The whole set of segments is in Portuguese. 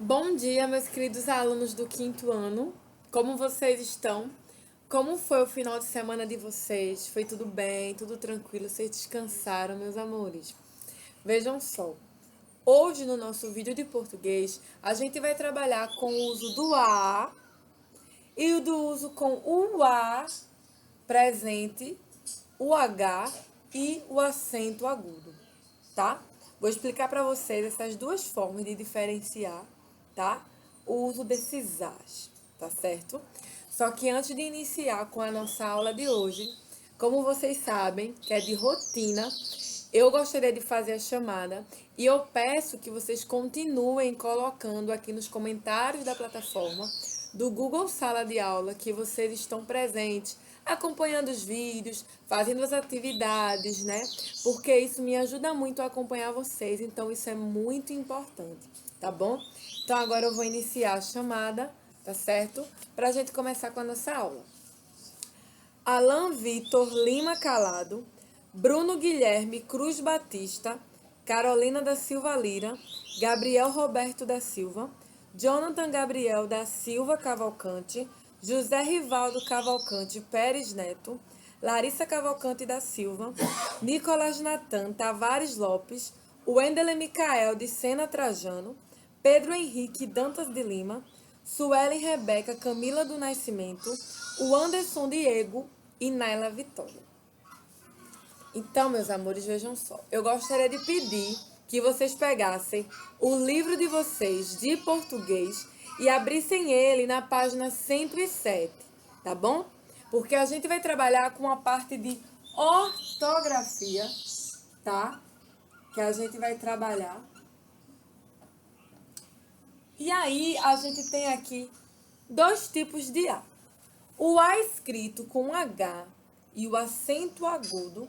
Bom dia, meus queridos alunos do quinto ano. Como vocês estão? Como foi o final de semana de vocês? Foi tudo bem? Tudo tranquilo? Vocês descansaram, meus amores? Vejam só. Hoje, no nosso vídeo de português, a gente vai trabalhar com o uso do a e o do uso com o a presente, o h e o acento agudo, tá? Vou explicar para vocês essas duas formas de diferenciar, tá? O uso desses as, tá certo? Só que antes de iniciar com a nossa aula de hoje, como vocês sabem, que é de rotina, eu gostaria de fazer a chamada e eu peço que vocês continuem colocando aqui nos comentários da plataforma do Google Sala de Aula que vocês estão presentes, acompanhando os vídeos, fazendo as atividades, né? Porque isso me ajuda muito a acompanhar vocês, então isso é muito importante, tá bom? Então agora eu vou iniciar a chamada, tá certo? Pra gente começar com a nossa aula. Alan Vitor Lima Calado, Bruno Guilherme Cruz Batista, Carolina da Silva Lira, Gabriel Roberto da Silva, Jonathan Gabriel da Silva Cavalcante, José Rivaldo Cavalcante Pérez Neto, Larissa Cavalcante da Silva, Nicolas Natan Tavares Lopes, Wendel Micael de Sena Trajano, Pedro Henrique Dantas de Lima, Suelen Rebeca Camila do Nascimento, o Anderson Diego e Naila Vitória. Então, meus amores, vejam só. Eu gostaria de pedir que vocês pegassem o livro de vocês de português e abrissem ele na página 107, tá bom? Porque a gente vai trabalhar com a parte de ortografia, tá? Que a gente vai trabalhar. E aí, a gente tem aqui dois tipos de A. O A escrito com H e o acento agudo,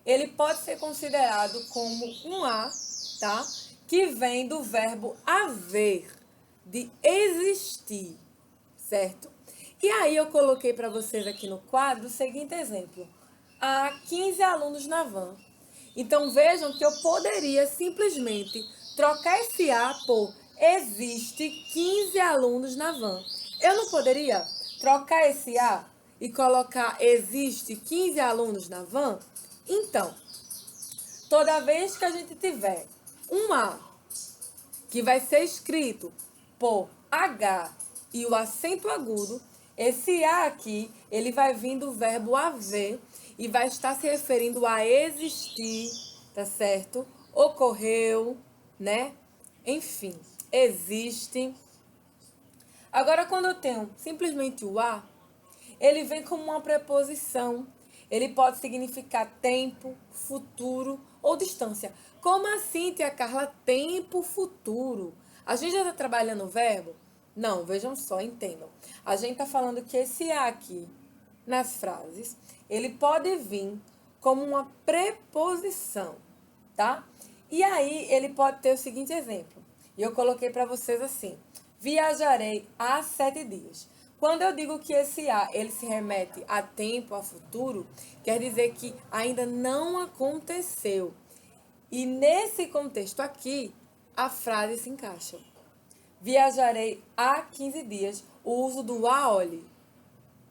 ele pode ser considerado como um A, tá? Que vem do verbo haver, de existir, certo? E aí eu coloquei para vocês aqui no quadro o seguinte exemplo. Há 15 alunos na van. Então vejam que eu poderia simplesmente trocar esse A por existe 15 alunos na van. Eu não poderia trocar esse A e colocar existe 15 alunos na van? Então, toda vez que a gente tiver um A que vai ser escrito por H e o acento agudo, esse A aqui, ele vai vir do verbo haver e vai estar se referindo a existir, tá certo? Ocorreu, né? Enfim, existe. Agora, quando eu tenho simplesmente o A, ele vem como uma preposição. Ele pode significar tempo, futuro ou distância. Como assim, tia Carla, tempo, futuro? A gente já está trabalhando o verbo? Não, vejam só, entendam. A gente está falando que esse A aqui, nas frases, ele pode vir como uma preposição, tá? E aí, ele pode ter o seguinte exemplo. E eu coloquei para vocês assim. Viajarei há 7 dias. Quando eu digo que esse A, ele se remete a tempo, a futuro, quer dizer que ainda não aconteceu. E nesse contexto aqui, a frase se encaixa. Viajarei há 15 dias. O uso do a, olhe,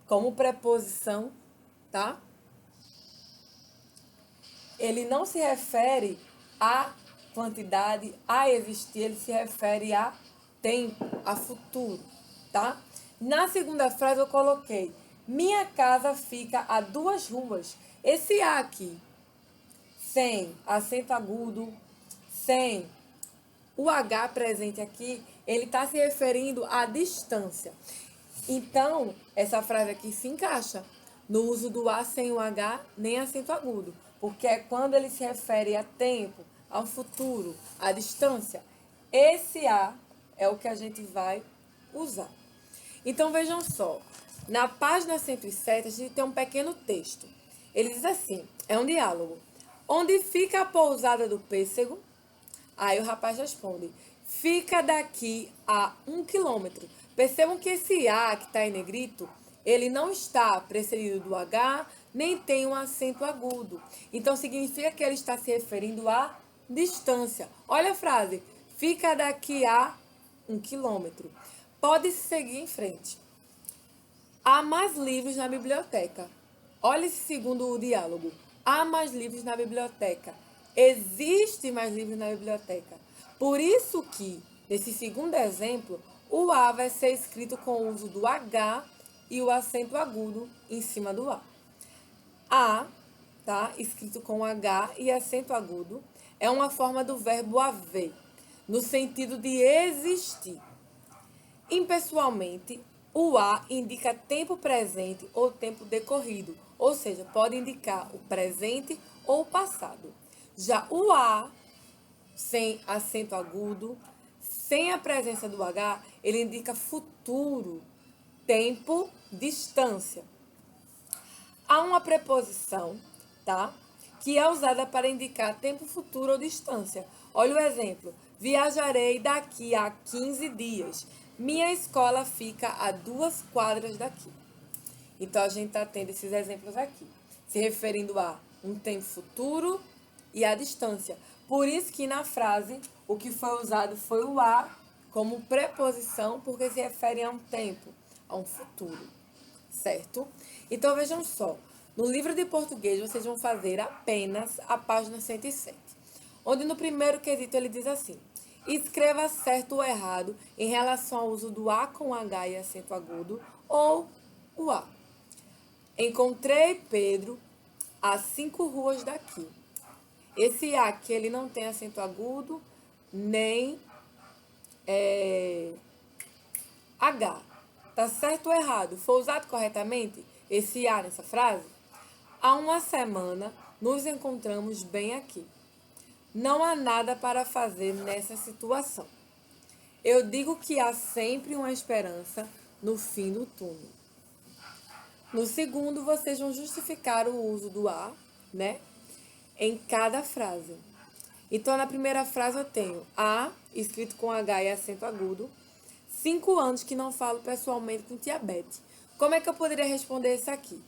como preposição, tá? Ele não se refere à quantidade, a existir, ele se refere a tempo, a futuro, tá? Na segunda frase eu coloquei, minha casa fica a 2 ruas. Esse A aqui, sem acento agudo, sem o H presente aqui, ele está se referindo à distância. Então, essa frase aqui se encaixa no uso do A sem o H, nem acento agudo, porque é quando ele se refere a tempo, ao futuro, à distância. Esse A é o que a gente vai usar. Então, vejam só, na página 107, a gente tem um pequeno texto. Ele diz assim, é um diálogo. Onde fica a pousada do pêssego? Aí o rapaz responde, fica daqui a 1 quilômetro. Percebam que esse A que está em negrito, ele não está precedido do H, nem tem um acento agudo. Então significa que ele está se referindo à distância. Olha a frase, fica daqui a 1 quilômetro. Pode seguir em frente. Há mais livros na biblioteca. Olha esse segundo diálogo. Há mais livros na biblioteca. Existem mais livros na biblioteca. Por isso que, nesse segundo exemplo, o A vai ser escrito com o uso do H e o acento agudo em cima do A. A, tá? Escrito com H e acento agudo, é uma forma do verbo haver, no sentido de existir. Impessoalmente, o A indica tempo presente ou tempo decorrido, ou seja, pode indicar o presente ou o passado. Já o A, sem acento agudo, sem a presença do H, ele indica futuro, tempo, distância. Há uma preposição, tá? Que é usada para indicar tempo futuro ou distância. Olha o exemplo. Viajarei daqui a 15 dias. Minha escola fica a 2 quadras daqui. Então, a gente está tendo esses exemplos aqui, se referindo a um tempo futuro e a distância. Por isso que na frase, o que foi usado foi o a como preposição, porque se refere a um tempo, a um futuro, certo? Então, vejam só, no livro de português, vocês vão fazer apenas a página 107, onde no primeiro quesito ele diz assim: escreva certo ou errado em relação ao uso do A com H e acento agudo ou o A. Encontrei Pedro a 5 ruas daqui. Esse A aqui, ele não tem acento agudo, nem H. Tá certo ou errado? Foi usado corretamente esse A nessa frase? Há uma semana, nos encontramos bem aqui. Não há nada para fazer nessa situação. Eu digo que há sempre uma esperança no fim do túnel. No segundo, vocês vão justificar o uso do a, né, em cada frase. Então, na primeira frase eu tenho a, escrito com H e acento agudo, 5 anos que não falo pessoalmente com tia Beth. Como é que eu poderia responder isso aqui?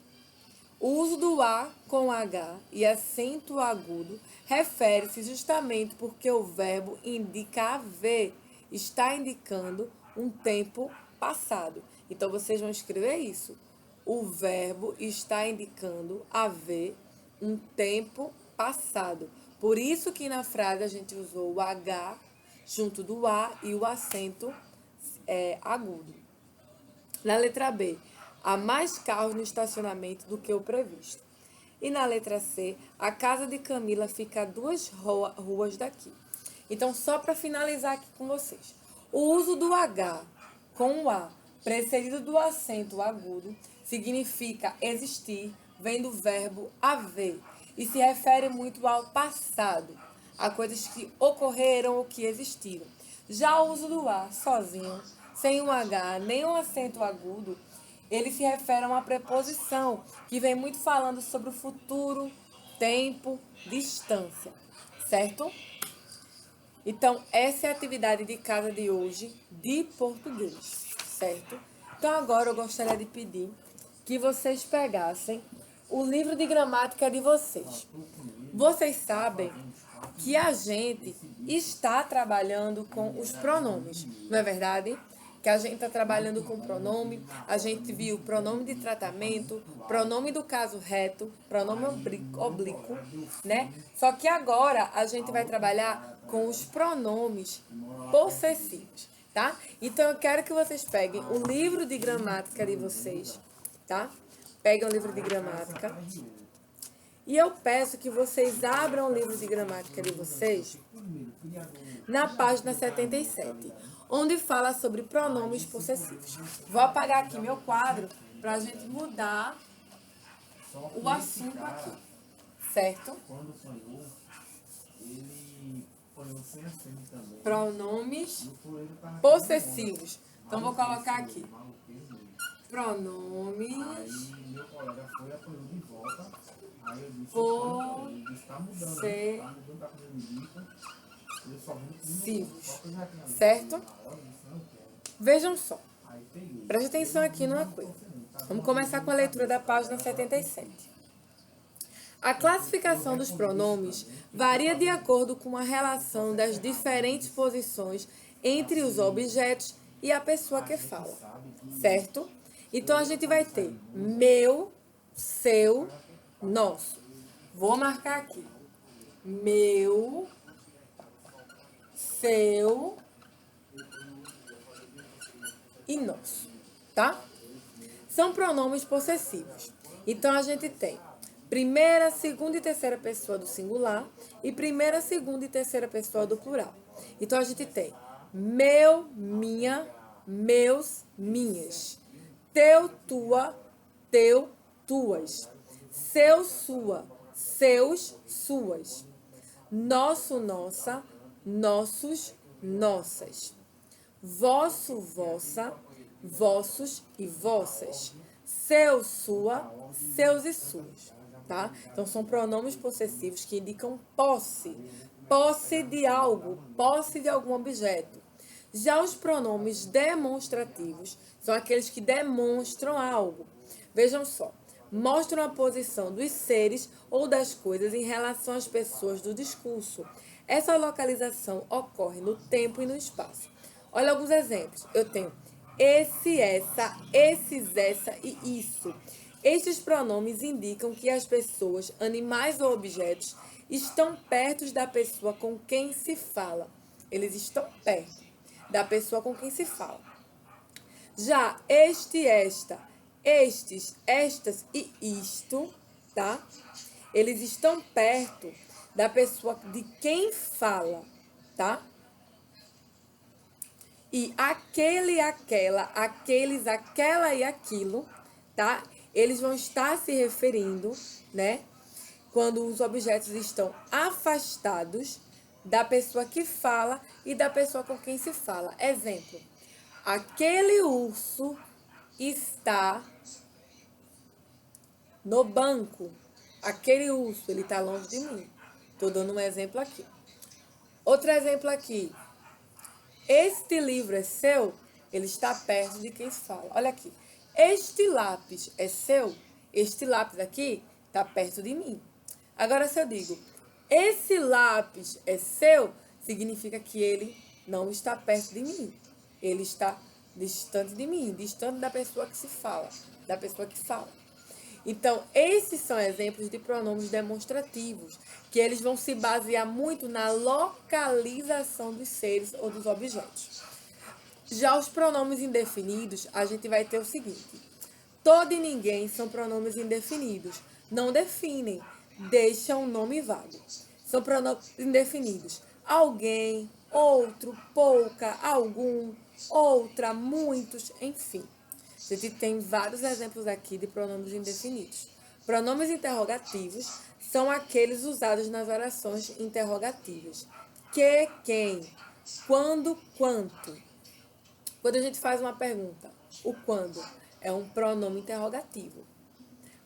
O uso do A com H e acento agudo refere-se justamente porque o verbo indica haver, está indicando um tempo passado. Então, vocês vão escrever isso. O verbo está indicando haver um tempo passado. Por isso que na frase a gente usou o H junto do A e o acento agudo. Na letra B, há mais carros no estacionamento do que o previsto. E na letra C, a casa de Camila fica a 2 ruas daqui. Então, só para finalizar aqui com vocês. O uso do H com o A, precedido do acento agudo, significa existir, vem do verbo haver, e se refere muito ao passado, a coisas que ocorreram ou que existiram. Já o uso do A sozinho, sem um H, nem um acento agudo, ele se refere a uma preposição que vem muito falando sobre o futuro, tempo, distância, certo? Então, essa é a atividade de casa de hoje de português, certo? Então, agora eu gostaria de pedir que vocês pegassem o livro de gramática de vocês. Vocês sabem que a gente está trabalhando com os pronomes, não é verdade? Que a gente está trabalhando com pronome, a gente viu pronome de tratamento, pronome do caso reto, pronome oblíquo, né? Só que agora a gente vai trabalhar com os pronomes possessivos, tá? Então eu quero que vocês peguem o livro de gramática de vocês, tá? Peguem o livro de gramática. E eu peço que vocês abram o livro de gramática de vocês na página 77, onde fala sobre pronomes possessivos. Vou apagar aqui meu quadro para a gente mudar o assunto aqui, certo? Pronomes possessivos. Então, vou colocar aqui. Pronomes possessivos. Certo? Vejam só. Preste atenção aqui numa coisa. Vamos começar com a leitura da página 77. A classificação dos pronomes varia de acordo com a relação das diferentes posições entre os objetos e a pessoa que fala, certo? Então, a gente vai ter meu, seu, nosso. Vou marcar aqui. Meu, seu e nosso, tá? São pronomes possessivos. Então, a gente tem primeira, segunda e terceira pessoa do singular e primeira, segunda e terceira pessoa do plural. Então, a gente tem meu, minha, meus, minhas. Teu, tua, teu, tuas. Seu, sua, seus, suas. Nosso, nossa, nossos, nossas. Vosso, vossa, vossos e vossas. Seu, sua, seus e suas, tá? Então, são pronomes possessivos que indicam posse. Posse de algo, posse de algum objeto. Já os pronomes demonstrativos são aqueles que demonstram algo. Vejam só. Mostram a posição dos seres ou das coisas em relação às pessoas do discurso. Essa localização ocorre no tempo e no espaço. Olha alguns exemplos. Eu tenho esse, essa, esses, essa e isso. Estes pronomes indicam que as pessoas, animais ou objetos estão perto da pessoa com quem se fala. Eles estão perto da pessoa com quem se fala. Já este, esta, estes, estas e isto, tá? Eles estão perto da pessoa de quem fala, tá? E aquele, aquela, aqueles, aquela e aquilo, tá? Eles vão estar se referindo, né? Quando os objetos estão afastados da pessoa que fala e da pessoa com quem se fala. Exemplo, aquele urso está no banco. Aquele urso, ele está longe de mim. Estou dando um exemplo aqui. Outro exemplo aqui. Este livro é seu? Ele está perto de quem se fala. Olha aqui. Este lápis é seu? Este lápis aqui está perto de mim. Agora, se eu digo, esse lápis é seu, significa que ele não está perto de mim. Ele está distante de mim, distante da pessoa que se fala, da pessoa que fala. Então, esses são exemplos de pronomes demonstrativos, que eles vão se basear muito na localização dos seres ou dos objetos. Já os pronomes indefinidos, a gente vai ter o seguinte: todo e ninguém são pronomes indefinidos, não definem, deixam o nome vago. São pronomes indefinidos: alguém, outro, pouca, algum, outra, muitos, enfim. A gente tem vários exemplos aqui de pronomes indefinidos. Pronomes interrogativos são aqueles usados nas orações interrogativas. Que, quem, quando, quanto. Quando a gente faz uma pergunta, o quando é um pronome interrogativo.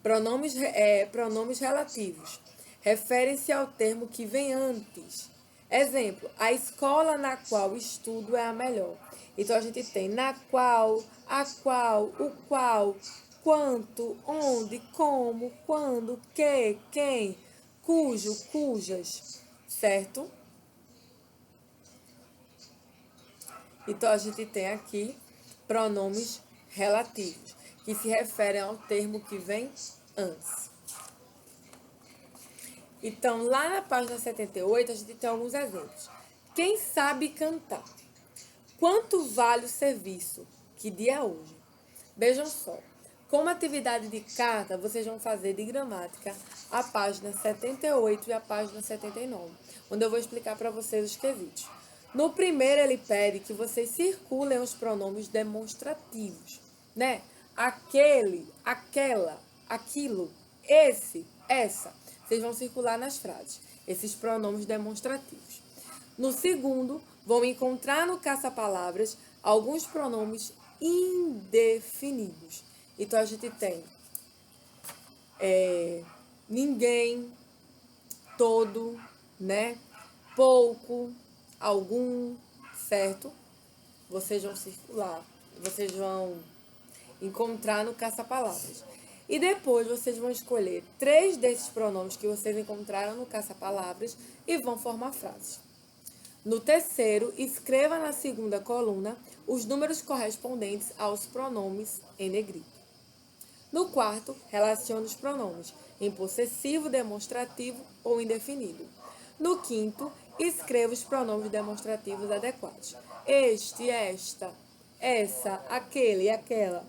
Pronomes relativos referem-se ao termo que vem antes. Exemplo, a escola na qual estudo é a melhor. Então, a gente tem na qual, a qual, o qual, quanto, onde, como, quando, que, quem, cujo, cujas, certo? Então, a gente tem aqui pronomes relativos, que se referem ao termo que vem antes. Então, lá na página 78, a gente tem alguns exemplos. Quem sabe cantar? Quanto vale o serviço? Que dia é hoje? Vejam só. Como atividade de carta, vocês vão fazer de gramática a página 78 e a página 79, onde eu vou explicar para vocês os quesitos. No primeiro, ele pede que vocês circulem os pronomes demonstrativos, né? Aquele, aquela, aquilo, esse, essa. Vocês vão circular nas frases esses pronomes demonstrativos. No segundo, vão encontrar no caça-palavras alguns pronomes indefinidos. Então, a gente tem ninguém, todo, né? Pouco, algum, certo? Vocês vão circular, vocês vão encontrar no caça-palavras. E depois vocês vão escolher 3 desses pronomes que vocês encontraram no caça-palavras e vão formar frases. No terceiro, escreva na segunda coluna os números correspondentes aos pronomes em negrito. No quarto, relacione os pronomes em possessivo, demonstrativo ou indefinido. No quinto, escreva os pronomes demonstrativos adequados. Este, esta, essa, aquele e aquela.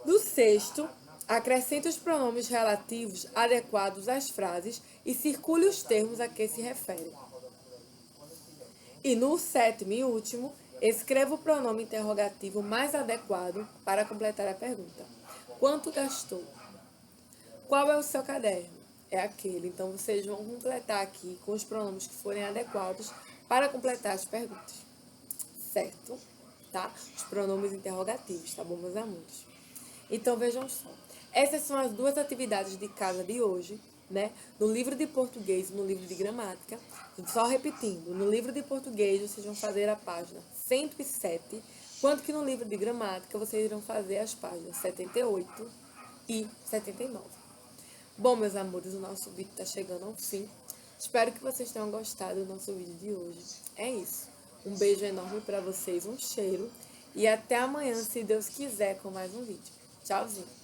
No sexto, acrescente os pronomes relativos adequados às frases e circule os termos a que se referem. E no sétimo e último, escreva o pronome interrogativo mais adequado para completar a pergunta. Quanto gastou? Qual é o seu caderno? É aquele. Então, vocês vão completar aqui com os pronomes que forem adequados para completar as perguntas. Certo? Tá? Os pronomes interrogativos, tá bom, meus amores? Então, vejam só. Essas são as duas atividades de casa de hoje, né? No livro de português e no livro de gramática. Só repetindo, no livro de português vocês vão fazer a página 107, enquanto que no livro de gramática vocês irão fazer as páginas 78 e 79. Bom, meus amores, o nosso vídeo está chegando ao fim. Espero que vocês tenham gostado do nosso vídeo de hoje. É isso. Um beijo enorme para vocês, um cheiro. E até amanhã, se Deus quiser, com mais um vídeo. Tchauzinho.